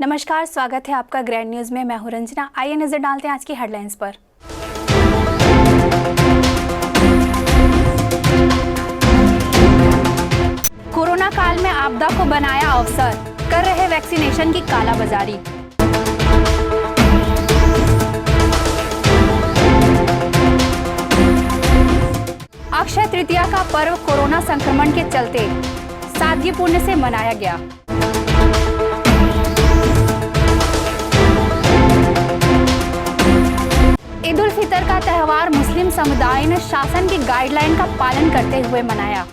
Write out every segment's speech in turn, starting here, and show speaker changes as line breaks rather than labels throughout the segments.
नमस्कार, स्वागत है आपका ग्रैंड न्यूज में। मैं हूं रंजना। आइए नजर डालते हैं आज की हेडलाइंस पर। कोरोना काल में आपदा को बनाया अवसर, कर रहे वैक्सीनेशन की कालाबाजारी। अक्षय तृतीया का पर्व कोरोना संक्रमण के चलते सादगीपूर्ण से मनाया गया। ईद उल फितर का त्यौहार मुस्लिम समुदाय ने शासन की गाइडलाइन का पालन करते हुए मनाया।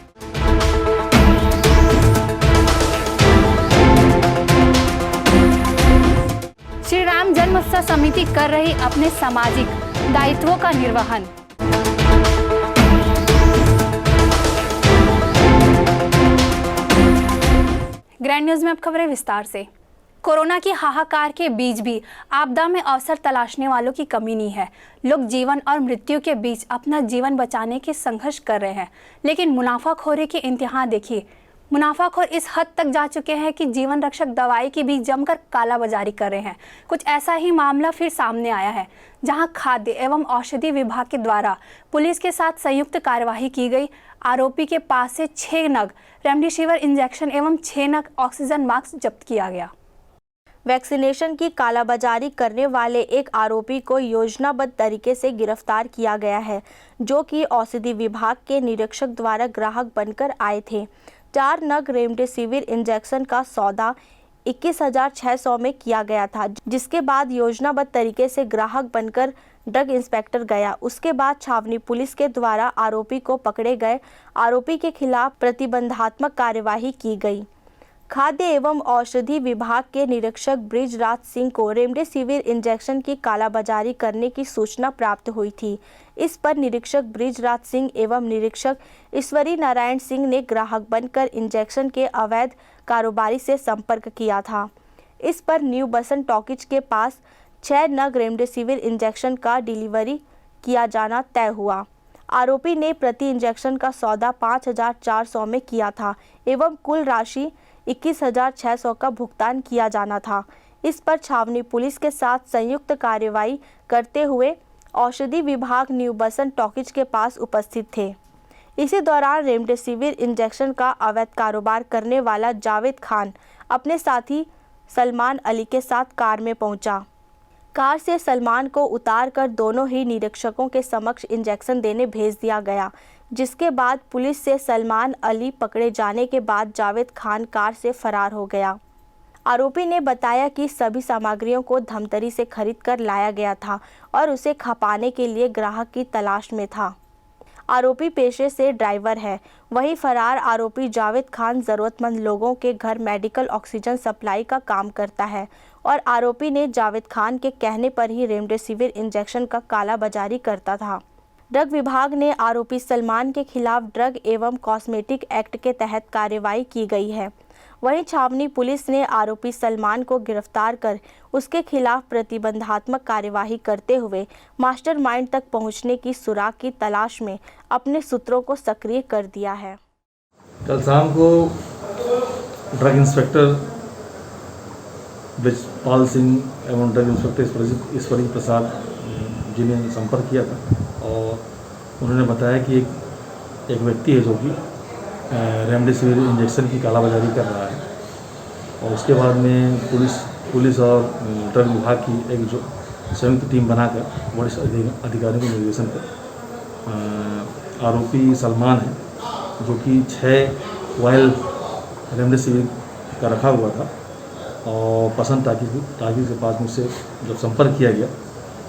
श्री राम जन्मोत्सव समिति कर रही अपने सामाजिक दायित्वों का निर्वहन। ग्रैंड न्यूज में अब खबरें विस्तार से। कोरोना की हाहाकार के बीच भी आपदा में अवसर तलाशने वालों की कमी नहीं है। लोग जीवन और मृत्यु के बीच अपना जीवन बचाने के संघर्ष कर रहे हैं, लेकिन मुनाफाखोरी के इंतहा देखिए। मुनाफाखोर इस हद तक जा चुके हैं कि जीवन रक्षक दवाई की भी जमकर कालाबाजारी कर रहे हैं। कुछ ऐसा ही मामला फिर सामने आया है, जहां खाद्य एवं औषधि विभाग के द्वारा पुलिस के साथ संयुक्त कार्यवाही की गई। आरोपी के पास से 6 नग रेमडेसिविर इंजेक्शन एवं 6 नग ऑक्सीजन मास्क जब्त किया गया।
वैक्सीनेशन की कालाबाजारी करने वाले एक आरोपी को योजनाबद्ध तरीके से गिरफ्तार किया गया है, जो कि औषधि विभाग के निरीक्षक द्वारा ग्राहक बनकर आए थे। 4 नग रेमडेसिविर इंजेक्शन का सौदा 21,600 में किया गया था, जिसके बाद योजनाबद्ध तरीके से ग्राहक बनकर ड्रग इंस्पेक्टर गया। उसके बाद छावनी पुलिस के द्वारा आरोपी को पकड़े गए। आरोपी के खिलाफ प्रतिबंधात्मक कार्यवाही की गई। खाद्य एवं औषधि विभाग के निरीक्षक बृजराज सिंह को रेमडेसिविर इंजेक्शन की कालाबाजारी करने की सूचना प्राप्त हुई थी। इस पर निरीक्षक बृजराज सिंह एवं निरीक्षक ईश्वरी नारायण सिंह ने ग्राहक बनकर इंजेक्शन के अवैध कारोबारी से संपर्क किया था। इस पर न्यू बसंत टॉकीज के पास 6 नग रेमडेसिविर इंजेक्शन का डिलीवरी किया जाना तय हुआ। आरोपी ने प्रति इंजेक्शन का सौदा 5,400 में किया था एवं कुल राशि 21,600 का भुगतान किया जाना था। इस पर छावनी पुलिस के साथ संयुक्त कार्रवाई करते हुए औषधि विभाग न्यू बसंत टॉकीज के पास उपस्थित थे। इसी दौरान रेमडेसिविर इंजेक्शन का अवैध कारोबार करने वाला जावेद खान अपने साथी सलमान अली के साथ कार में पहुंचा। कार से सलमान को उतारकर दोनों ही निरीक्षकों के समक्ष इंजेक्शन देने भेज दिया गया, जिसके बाद पुलिस से सलमान अली पकड़े जाने के बाद जावेद खान कार से फरार हो गया। आरोपी ने बताया कि सभी सामग्रियों को धमतरी से खरीद कर लाया गया था और उसे खपाने के लिए ग्राहक की तलाश में था। आरोपी पेशे से ड्राइवर है। वहीं फरार आरोपी जावेद खान जरूरतमंद लोगों के घर मेडिकल ऑक्सीजन सप्लाई का काम करता है और आरोपी ने जावेद खान के कहने पर ही रेमडेसिविर इंजेक्शन का कालाबाजारी करता था। ड्रग विभाग ने आरोपी सलमान के खिलाफ ड्रग एवं कॉस्मेटिक एक्ट के तहत कार्रवाई की गई है। वहीं छावनी पुलिस ने आरोपी सलमान को गिरफ्तार कर उसके खिलाफ प्रतिबंधात्मक कार्यवाही करते हुए मास्टरमाइंड तक पहुंचने की सुराग की तलाश में अपने सूत्रों को सक्रिय कर दिया है।
कल शाम को ड्रग इंस्पेक्टर ब्रिजपाल सिंह एवं ड्रग इंस्पेक्टर ईश्वरी प्रसाद जी ने संपर्क किया था और उन्होंने बताया कि एक व्यक्ति है जो कि रेमडेसिविर इंजेक्शन की कालाबाजारी कर रहा है। और उसके बाद में पुलिस और ड्रग विभाग की एक जो संयुक्त टीम बनाकर वरिष्ठ अधिकारियों के निर्देशन पर आरोपी सलमान है, जो कि 6 वायल रेमडेसिविर का रखा हुआ था और बसंत टॉकीज के पास मुझसे जब संपर्क किया गया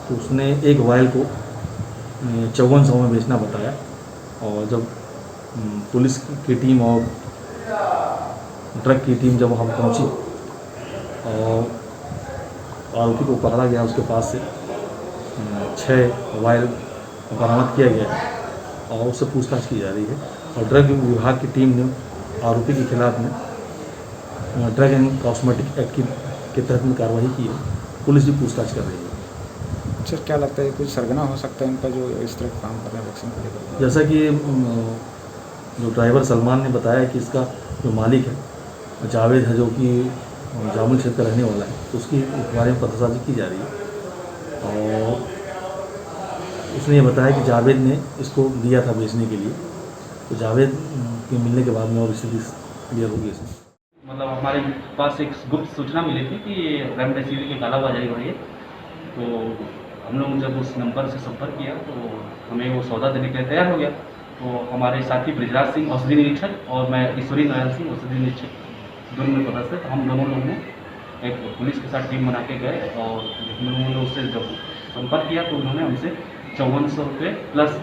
तो उसने एक वायल को 5400 में बेचना बताया। और जब पुलिस की टीम और ड्रग की टीम जब वहाँ पहुँची और आरोपी को पकड़ा गया, उसके पास से 6 वायल बरामद किया गया है और उससे पूछताछ की जा रही है। और ड्रग विभाग की टीम ने आरोपी के खिलाफ में ड्रग एंड कॉस्मेटिक एक्ट के तहत में कार्रवाई की है। पुलिस भी पूछताछ कर रही है।
सर, क्या लगता है कुछ सरगना हो सकता है इनका जो इस तरह काम कर रहे हैं वैक्सीन को लेकर?
जैसा कि जो ड्राइवर सलमान ने बताया कि इसका जो मालिक है जावेद है, जो कि जामुन क्षेत्र का रहने वाला है, तो उसकी बारे में पतासाजी की जा रही है। और उसने ये बताया कि जावेद ने इसको दिया था बेचने के लिए, तो जावेद के मिलने के बाद में और स्थिति क्लियर होगी इसमें।
मतलब हमारे पास एक गुप्त सूचना मिली थी कि रेमडेसिविर की कालाबाजारी हो रही है, तो हम लोग जब उस नंबर से संपर्क किया तो हमें वो सौदा देने के लिए तैयार हो गया। तो हमारे साथी ब्रिजराज सिंह औषधि निरीक्षक और मैं ईश्वरी नारायण सिंह औषधि निरीक्षक दोनों में पता से हम दोनों लोगों ने एक पुलिस के साथ टीम बना के गए और हम लोगों ने उससे जब संपर्क किया तो उन्होंने हमसे 5400 रुपये प्लस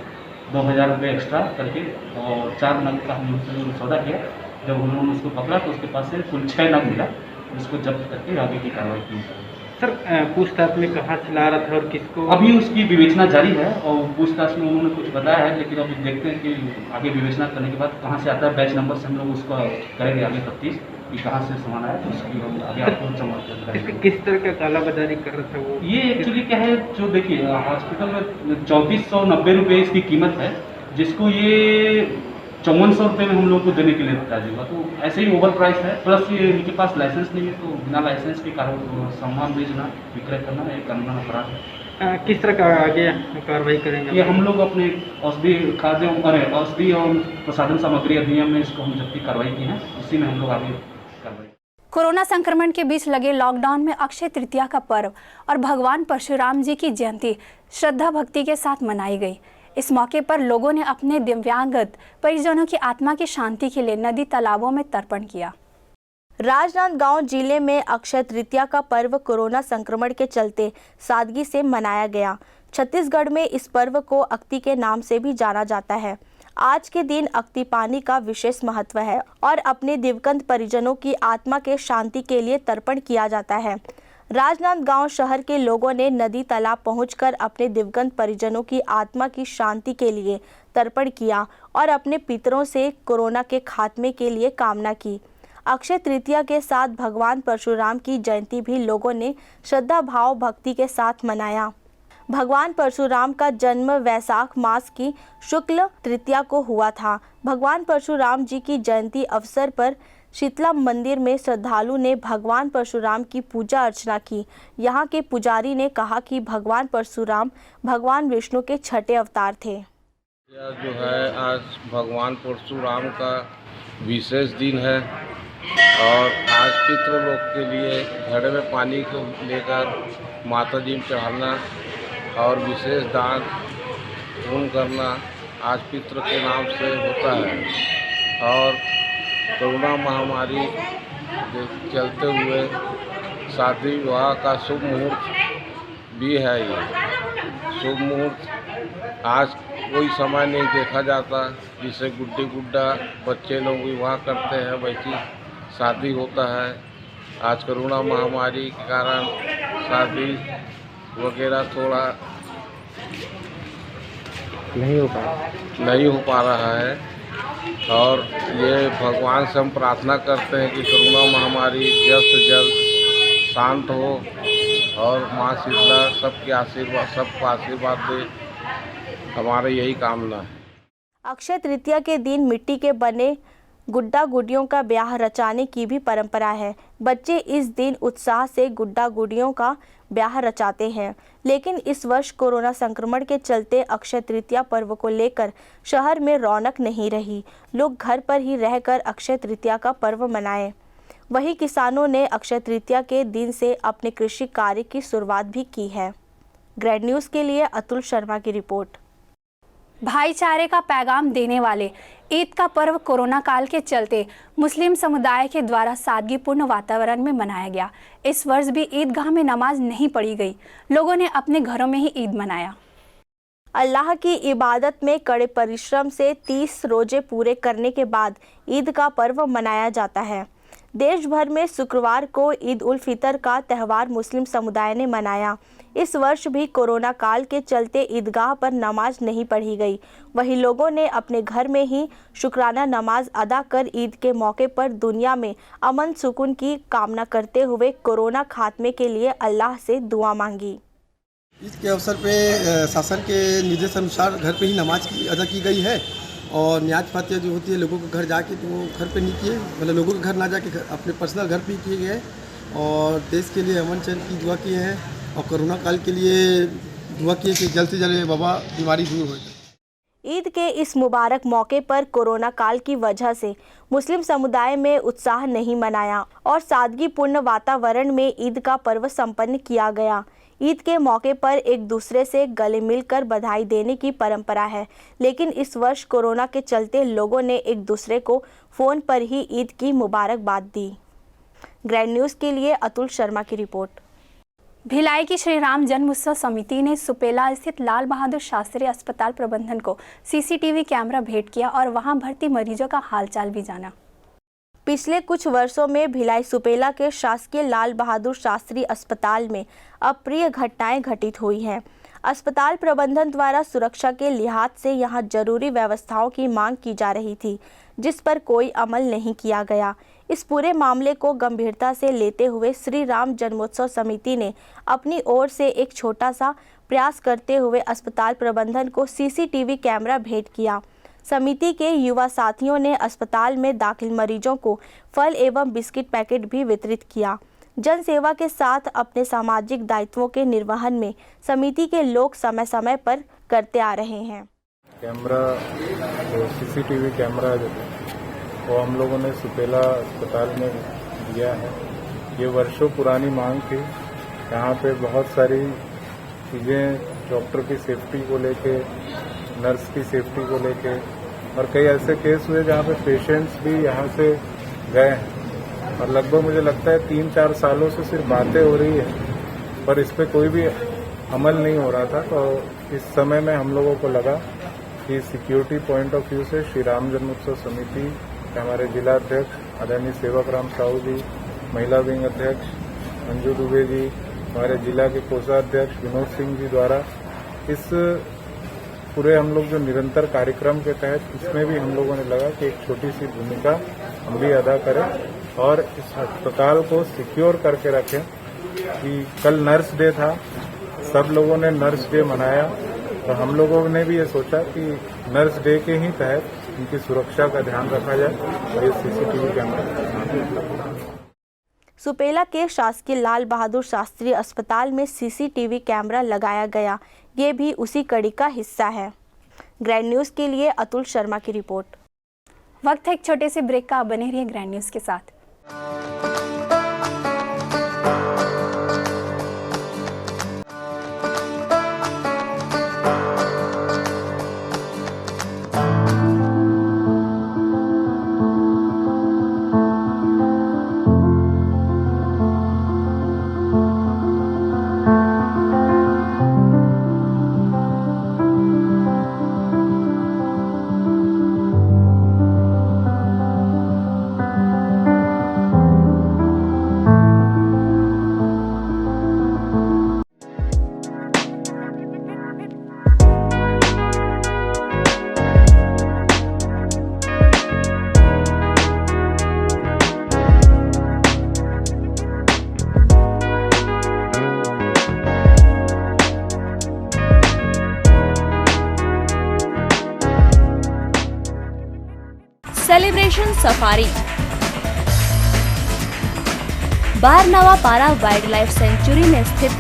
2000 रुपये एक्स्ट्रा करके और 4 नग का हम लोग से सौदा किया। जब उन्होंने उसको पकड़ा तो उसके पास से कुल 6 नग मिला, जिसको जब्त करके आगे की कार्रवाई की।
सर पूछताछ में कहाँ से ला रहा था और किसको?
अभी उसकी विवेचना जारी है और पूछताछ में उन्होंने कुछ बताया है, लेकिन अभी देखते हैं कि आगे विवेचना करने के बाद कहाँ से आता है, बैच नंबर से हम लोग उसका करेंगे आगे तफ्तीश कि कहाँ से सामान आया, तो उसकी हम आगे आपको जमा करेंगे।
किस तरह का कालाबाजारी कर रहा था वो?
ये एक्चुअली क्या है, जो देखिए हॉस्पिटल में 3490 रुपये इसकी कीमत है, जिसको ये 5400 रुपये में हम लोग को देने के लिए राजी हुआ। तो ऐसे ही ओवर प्राइस है, प्लस ये इनके पास लाइसेंस नहीं है, तो बिना लाइसेंस के सामान बेचना विक्रय करना एक कानूनन अपराध है।
किस तरह का आगे कार्रवाई करेंगे?
ये हम लोग अपने औषधि औषधि और प्रसाधन सामग्री अधिनियम में इसको हम जब्ती कार्रवाई की है, उसी में हम लोग आगे कार्रवाई।
कोरोना संक्रमण के बीच लगे लॉकडाउन में अक्षय तृतीया का पर्व और भगवान परशुराम जी की जयंती श्रद्धा भक्ति के साथ मनाई गई। इस मौके पर लोगों ने अपने दिव्यांगत परिजनों की आत्मा की शांति के लिए नदी तालाबों में तर्पण किया।
राजनांदगांव जिले में अक्षय तृतीया का पर्व कोरोना संक्रमण के चलते सादगी से मनाया गया। छत्तीसगढ़ में इस पर्व को अक्ति के नाम से भी जाना जाता है। आज के दिन अक्ति पानी का विशेष महत्व है और अपने दिवंगत परिजनों की आत्मा के शांति के लिए तर्पण किया जाता है। राजनांदगांव शहर के लोगों ने नदी तालाब पहुंचकर अपने दिवंगत परिजनों की आत्मा की शांति के लिए तर्पण किया और अपने पितरों से कोरोना के खात्मे के लिए कामना की। अक्षय तृतीया के साथ भगवान परशुराम की जयंती भी लोगों ने श्रद्धा भाव भक्ति के साथ मनाया। भगवान परशुराम का जन्म वैशाख मास की शुक्ल तृतीया को हुआ था। भगवान परशुराम जी की जयंती अवसर पर शीतला मंदिर में श्रद्धालु ने भगवान परशुराम की पूजा अर्चना की। यहाँ के पुजारी ने कहा कि भगवान परशुराम भगवान विष्णु के छठे अवतार थे।
यह जो है आज भगवान परशुराम का विशेष दिन है और आज पितृलोक के लिए घड़े में पानी को लेकर माता जी में चढ़ाना और विशेष दान पुण्य करना आज पितृ के नाम से होता है। और कोरोना महामारी के चलते हुए शादी विवाह का शुभ मुहूर्त भी है। ये शुभ मुहूर्त आज कोई समय नहीं देखा जाता, जिसे गुड्डी गुड्डा बच्चे लोग विवाह करते हैं वैसी शादी होता है। आज कोरोना महामारी के कारण शादी वगैरह थोड़ा नहीं हो पा रहा है और ये भगवान से हम प्रार्थना करते हैं कि कोरोना महामारी जल्द से जल्द शांत हो और माँ शीतला सबको आशीर्वाद दे, हमारा यही कामना है।
अक्षय तृतीया के दिन मिट्टी के बने गुड्डा गुडियों का ब्याह रचाने की भी परंपरा है। बच्चे इस दिन उत्साह से गुड्डा गुडियों का ब्याह रचाते हैं, लेकिन इस वर्ष कोरोना संक्रमण के चलते अक्षय तृतीया पर्व को लेकर शहर में रौनक नहीं रही। लोग घर पर ही रहकर अक्षय तृतीया का पर्व मनाएं। वहीं किसानों ने अक्षय तृतीया के दिन से अपने कृषि कार्य की शुरुआत भी की है। ग्रैंड न्यूज़ के लिए अतुल शर्मा की रिपोर्ट।
भाईचारे का पैगाम देने वाले ईद का पर्व कोरोना काल के चलते मुस्लिम समुदाय के द्वारा सादगीपूर्ण वातावरण में मनाया गया। इस वर्ष भी ईदगाह में नमाज नहीं पढ़ी गई, लोगों ने अपने घरों में ही ईद मनाया।
अल्लाह की इबादत में कड़े परिश्रम से 30 रोजे पूरे करने के बाद ईद का पर्व मनाया जाता है। देश भर में शुक्रवार को ईद उल फितर का त्यौहार मुस्लिम समुदाय ने मनाया। इस वर्ष भी कोरोना काल के चलते ईदगाह पर नमाज नहीं पढ़ी गई। वहीं लोगों ने अपने घर में ही शुक्राना नमाज अदा कर ईद के मौके पर दुनिया में अमन सुकून की कामना करते हुए कोरोना खात्मे के लिए अल्लाह से दुआ मांगी।
ईद के अवसर पे शासन के निर्देश अनुसार घर पे ही नमाज अदा की गई है और न्याज फातिहा जो होती है लोगों के घर जाके, तो वो घर पे नहीं किए, मतलब लोगों के घर ना जाके अपने पर्सनल घर पे किए गए और देश के लिए अमन चैन की दुआ किए हैं और कोरोना काल के लिए दुआ किए कि जल्द से जल्द बाबा बीमारी दूर हो जाए।
ईद के इस मुबारक मौके पर कोरोना काल की वजह से मुस्लिम समुदाय में उत्साह नहीं मनाया और सादगीपूर्ण वातावरण में ईद का पर्व संपन्न किया गया। ईद के मौके पर एक दूसरे से गले मिलकर बधाई देने की परंपरा है, लेकिन इस वर्ष कोरोना के चलते लोगों ने एक दूसरे को फ़ोन पर ही ईद की मुबारकबाद दी। ग्रैंड न्यूज़ के लिए अतुल शर्मा की रिपोर्ट।
भिलाई की श्री राम जन्मोत्सव समिति ने सुपेला स्थित लाल बहादुर शास्त्री अस्पताल प्रबंधन को सीसीटीवी कैमरा भेंट किया और वहां भर्ती मरीजों का हालचाल भी जाना।
पिछले कुछ वर्षों में भिलाई सुपेला के शासकीय लाल बहादुर शास्त्री अस्पताल में अप्रिय घटनाएं घटित हुई हैं। अस्पताल प्रबंधन द्वारा सुरक्षा के लिहाज से यहां जरूरी व्यवस्थाओं की मांग की जा रही थी, जिस पर कोई अमल नहीं किया गया। इस पूरे मामले को गंभीरता से लेते हुए श्री राम जन्मोत्सव समिति ने अपनी ओर से एक छोटा सा प्रयास करते हुए अस्पताल प्रबंधन को सीसीटीवी कैमरा भेंट किया। समिति के युवा साथियों ने अस्पताल में दाखिल मरीजों को फल एवं बिस्किट पैकेट भी वितरित किया। जन सेवा के साथ अपने सामाजिक दायित्वों के निर्वहन में समिति के लोग समय समय पर करते आ रहे हैं।
कैमरा सीसीटीवी कैमरा वो हम लोगों ने सुपेला अस्पताल में दिया है। ये वर्षों पुरानी मांग थी। यहाँ पे बहुत सारी चीज़ें डॉक्टर की सेफ्टी को लेके, नर्स की सेफ्टी को लेके, और कई ऐसे केस हुए जहाँ पे पेशेंट्स भी यहाँ से गए हैं और लगभग मुझे लगता है 3-4 सालों से सिर्फ बातें हो रही है पर इस पर कोई भी अमल नहीं हो रहा था। तो इस समय में हम लोगों को लगा कि सिक्योरिटी पॉइंट ऑफ व्यू से श्री राम जन्मोत्सव समिति के हमारे जिला अध्यक्ष आदरणीय सेवक राम साहू जी, महिला विंग अध्यक्ष मंजू दुबे जी, हमारे जिला के कोषाध्यक्ष विनोद सिंह जी द्वारा इस पूरे हम लोग जो निरंतर कार्यक्रम के तहत इसमें भी हम लोगों ने लगा कि एक छोटी सी भूमिका हम भी अदा करें और इस अस्पताल को सिक्योर करके रखें। कि कल नर्स डे था, सब लोगों ने नर्स डे मनाया, तो हम लोगों ने भी ये सोचा कि नर्स डे के ही तहत उनकी सुरक्षा का ध्यान रखा जाए और ये सीसीटीवी कैमरा।
सुपेला के शासकीय लाल बहादुर शास्त्री अस्पताल में सीसीटीवी कैमरा लगाया गया, ये भी उसी कड़ी का हिस्सा है। ग्रैंड न्यूज़ के लिए अतुल शर्मा की रिपोर्ट।
वक्त है एक छोटे से ब्रेक का, बने रहिए ग्रैंड न्यूज़ के साथ।
सेलिब्रेशन सफारी बारनावा पारा वाइल्ड लाइफ सेंचुरी में स्थित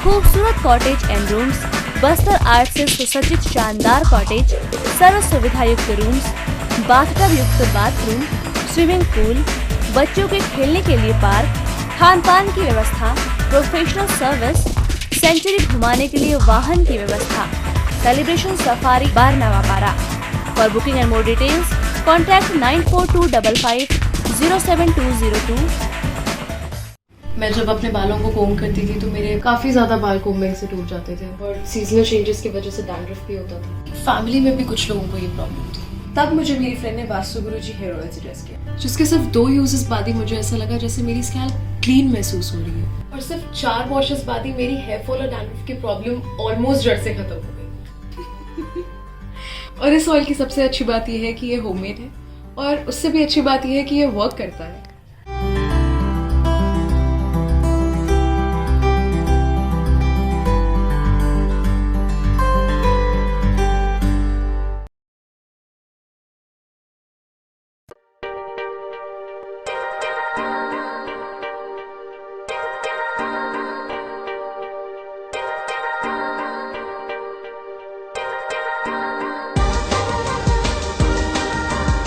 खूबसूरत cottage and rooms, Bastar art से सुसज्जित शानदार कॉटेज, सर्व सुविधा युक्त रूम्स, बाथटब युक्त बाथरूम, स्विमिंग पूल, बच्चों के खेलने के लिए पार्क, खान पान की व्यवस्था, प्रोफेशनल सर्विस, सेंचुरी घुमाने के लिए वाहन की व्यवस्था। सेलिब्रेशन सफारी बारनावा पारा। For booking and more details contact 942255070202।
मैं जब अपने बालों को कोम करती थी तो मेरे काफ़ी ज़्यादा बाल कोम्बिंग से टूट जाते थे और सीजनल चेंजेस की वजह से डैंड्रफ भी होता था। फैमिली में भी कुछ लोगों को ये प्रॉब्लम थी। तब मुझे मेरी फ्रेंड ने वास्तु गुरुजी हेयर ऑयल सजेस्ट किया, जिसके सिर्फ 2 यूजेस बाद ही मुझे ऐसा लगा जैसे मेरी स्कैल्प क्लीन महसूस हो रही है और सिर्फ 4 वॉशेस बाद ही मेरी हेयर फॉल और डैंड्रफ की प्रॉब्लम ऑलमोस्ट जड़ से खत्म हो गई। और इस ऑयल की सबसे अच्छी बात यह है कि ये होममेड है और उससे भी अच्छी बात यह है कि ये वर्क करता है।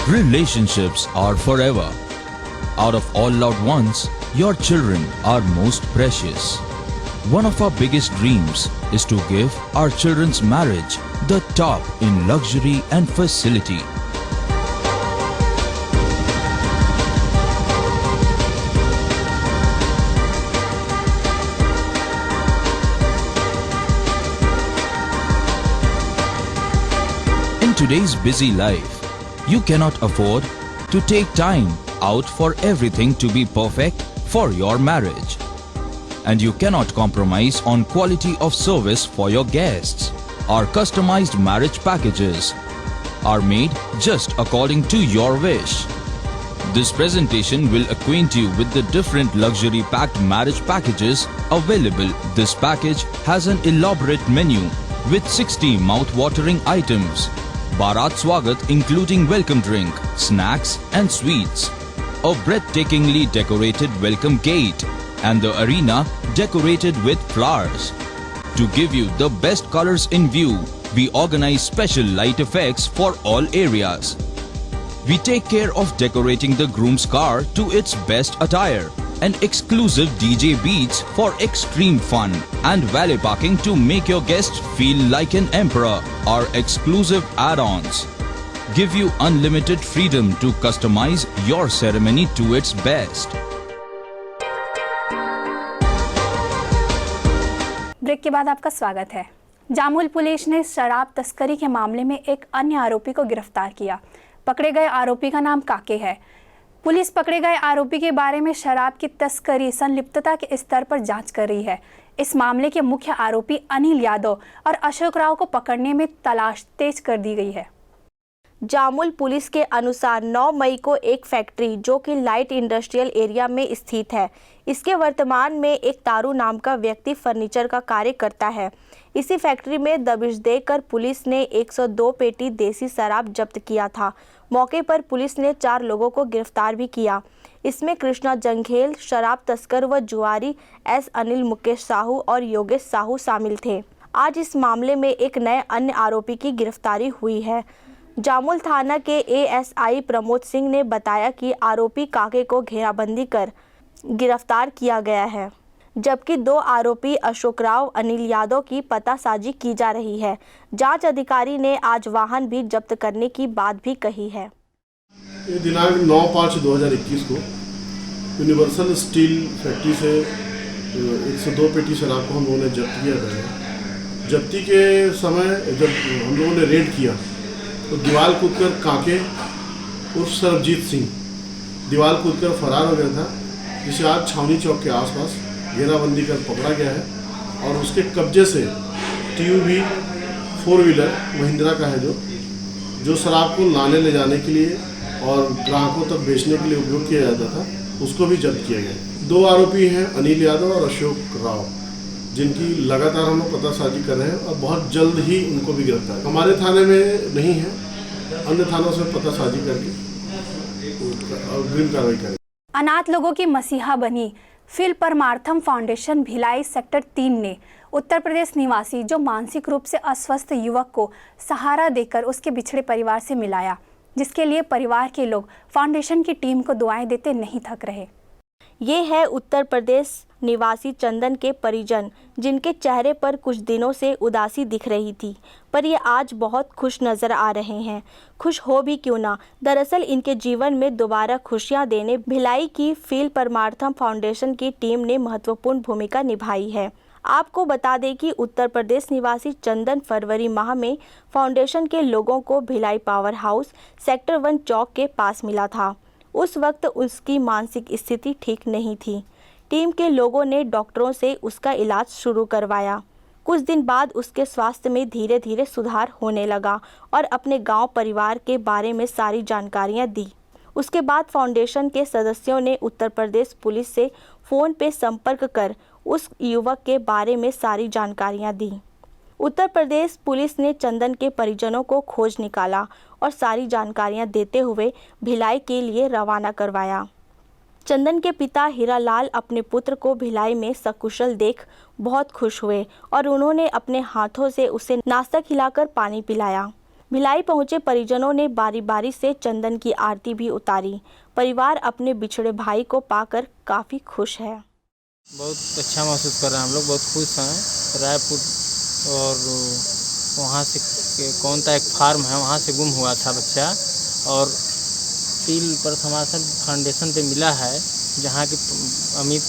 Relationships are forever. Out of all loved ones, your children are most precious. One of our biggest dreams is to give our children's marriage the top in luxury and facility. In today's busy life, you cannot afford to take time out for everything to be perfect for your marriage. And you cannot compromise on quality of service for your guests. Our customized marriage packages are made just according to your wish. This presentation will acquaint you with the different luxury packed marriage packages available. This package has an elaborate menu with 60 mouth-watering items. Bharat Swagat including welcome drink, snacks and sweets. A breathtakingly decorated welcome gate and the arena decorated with flowers. To give you the best colors in view, we organize special light effects for all areas. We take care of decorating the groom's car to its best attire and exclusive DJ beats for extreme fun and valet parking to make your guests feel like an emperor. Our exclusive add-ons give you unlimited freedom to customize your ceremony to its best.
Break के बाद आपका स्वागत है। Jamul police ने शराब तस्करी के मामले में एक अन्य आरोपी को गिरफ्तार किया। पकड़े गए आरोपी का नाम काके है। पुलिस पकड़े गए आरोपी के बारे में शराब की तस्करी संलिप्तता के स्तर पर जांच कर रही है। इस मामले के मुख्य आरोपी अनिल यादव और अशोक राव को पकड़ने में तलाश तेज कर दी गई है।
जामुल पुलिस के अनुसार 9 मई को एक फैक्ट्री जो कि लाइट इंडस्ट्रियल एरिया में स्थित है, इसके वर्तमान में एक तारू नाम का व्यक्ति फर्नीचर का कार्य करता है। इसी फैक्ट्री में दबिश देकर पुलिस ने 102 पेटी देसी शराब जब्त किया था। मौके पर पुलिस ने 4 लोगों को गिरफ्तार भी किया। इसमें कृष्णा जंघेल, शराब तस्कर व जुआरी एस अनिल, मुकेश साहू और योगेश साहू शामिल थे। आज इस मामले में एक नए अन्य आरोपी की गिरफ्तारी हुई है। जामुल थाना के एएसआई प्रमोद सिंह ने बताया कि आरोपी काके को घेराबंदी कर गिरफ्तार किया गया है, जबकि 2 आरोपी अशोक राव, अनिल यादव की पतासाजी की जा रही है। जांच अधिकारी ने आज वाहन भी जब्त करने की बात भी कही है।
दिनांक 9/5/2021 को यूनिवर्सल स्टील फैक्ट्री से 102 पेटी शराब को हम लोगों ने जब्त किया गया। जब्ती के समय जब हम लोगों ने रेड किया तो दीवार कूदकर काके उर्फ सरबजीत सिंह दीवार कूदकर फरार हो गया था, जिसे आज छावनी चौक के आसपास घेराबंदी कर पकड़ा गया है और उसके कब्जे से TUV 4 व्हीलर महिंद्रा का है जो शराब को लाने ले जाने के लिए और ग्राहकों तक बेचने के लिए उपयोग किया जाता था, उसको भी जब्त किया गया। 2 आरोपी हैं अनिल यादव और अशोक राव, जिनकी लगातार हम लोग पतासाजी कर रहे हैं और बहुत जल्द ही उनको भी गिरफ्तार। हमारे थाने में नहीं है, अन्य थानों से पतासाजी करके अग्रिम कार्रवाई करेंगे।
अनाथ लोगों की मसीहा बनी फिल परमार्थम फाउंडेशन भिलाई सेक्टर 3 ने उत्तर प्रदेश निवासी जो मानसिक रूप से अस्वस्थ युवक को सहारा देकर उसके बिछड़े परिवार से मिलाया, जिसके लिए परिवार के लोग फाउंडेशन की टीम को दुआएं देते नहीं थक रहे।
ये है उत्तर प्रदेश निवासी चंदन के परिजन, जिनके चेहरे पर कुछ दिनों से उदासी दिख रही थी, पर ये आज बहुत खुश नज़र आ रहे हैं। खुश हो भी क्यों ना, दरअसल इनके जीवन में दोबारा खुशियां देने भिलाई की फील परमार्थम फाउंडेशन की टीम ने महत्वपूर्ण भूमिका निभाई है। आपको बता दें कि उत्तर प्रदेश निवासी चंदन फरवरी माह में फाउंडेशन के लोगों को भिलाई पावर हाउस सेक्टर 1 चौक के पास मिला था। उस वक्त उसकी मानसिक स्थिति ठीक नहीं थी। टीम के लोगों ने डॉक्टरों से उसका इलाज शुरू करवाया। कुछ दिन बाद उसके स्वास्थ्य में धीरे धीरे सुधार होने लगा और अपने गांव परिवार के बारे में सारी जानकारियां दी। उसके बाद फाउंडेशन के सदस्यों ने उत्तर प्रदेश पुलिस से फ़ोन पे संपर्क कर उस युवक के बारे में सारी जानकारियां दी। उत्तर प्रदेश पुलिस ने चंदन के परिजनों को खोज निकाला और सारी जानकारियां देते हुए भिलाई के लिए रवाना करवाया। चंदन के पिता हीरालाल अपने पुत्र को भिलाई में सकुशल देख बहुत खुश हुए और उन्होंने अपने हाथों से उसे नाश्ता खिलाकर पानी पिलाया। भिलाई पहुंचे परिजनों ने बारी बारी से चंदन की आरती भी उतारी। परिवार अपने बिछड़े भाई को पाकर काफ़ी खुश है।
बहुत अच्छा महसूस कर रहे हैं हम लोग, बहुत खुश हैं। रायपुर और वहाँ से कौन सा एक फार्म है वहाँ से गुम हुआ था बच्चा, और तिल प्रथमासल फाउंडेशन पे मिला है, जहाँ के अमित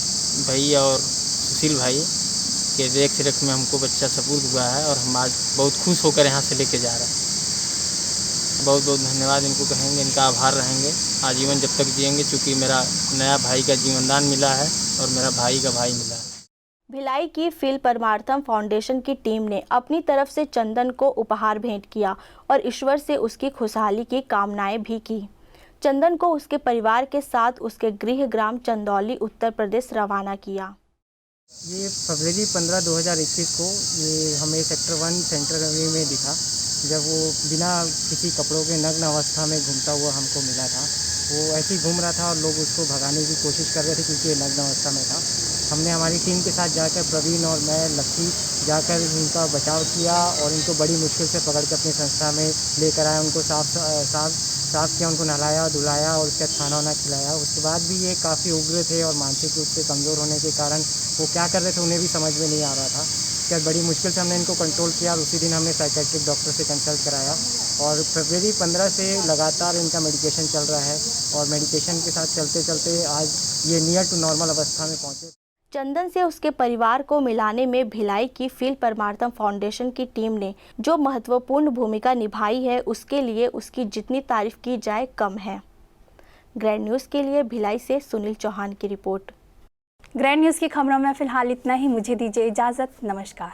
भाई और सुशील भाई के देख रेख में हमको बच्चा सपुर्द हुआ है, और हम आज बहुत खुश होकर यहाँ से लेके जा रहे हैं। बहुत बहुत धन्यवाद इनको कहेंगे, इनका आभार रहेंगे आजीवन जब तक जिएंगे, क्योंकि मेरा नया भाई का जीवनदान मिला है और मेरा भाई का भाई मिला है।
भिलाई की फिल परमार्थम फाउंडेशन की टीम ने अपनी तरफ से चंदन को उपहार भेंट किया और ईश्वर से उसकी खुशहाली की कामनाएं भी की। चंदन को उसके परिवार के साथ उसके गृह ग्राम चंदौली उत्तर प्रदेश रवाना किया।
ये फरवरी 15, 2021 को ये हमें सेक्टर 1 सेंटर में दिखा, जब वो बिना किसी कपड़ों के नग्न अवस्था में घूमता हुआ हमको मिला था। वो ऐसे ही घूम रहा था और लोग उसको भगाने की कोशिश कर रहे थे क्योंकि ये नग्न अवस्था में था। हमने हमारी टीम के साथ जाकर प्रवीण और मैं लक्की जाकर इनका बचाव किया और इनको बड़ी मुश्किल से पकड़ के अपनी संस्था में लेकर आया। उनको साफ किया, उनको नहलाया धुलाया और उसके खाना वाना खिलाया। उसके बाद भी ये काफ़ी उग्र थे और मानसिक रूप से कमज़ोर होने के कारण वो क्या कर रहे थे उन्हें भी समझ में नहीं आ रहा था। क्या बड़ी मुश्किल से हमने इनको कंट्रोल किया और उसी दिन हमने साइकेट्रिक डॉक्टर से कंसल्ट कराया और फरवरी 15 से लगातार इनका मेडिकेशन चल रहा है और मेडिकेशन के साथ चलते चलते आज ये नियर टू नॉर्मल अवस्था में पहुँचे।
चंदन से उसके परिवार को मिलाने में भिलाई की फिल परमार्थम फाउंडेशन की टीम ने जो महत्वपूर्ण भूमिका निभाई है, उसके लिए उसकी जितनी तारीफ की जाए कम है। ग्रैंड न्यूज़ के लिए भिलाई से सुनील चौहान की रिपोर्ट।
ग्रैंड न्यूज़ की खबरों में फिलहाल इतना ही। मुझे दीजिए इजाज़त। नमस्कार।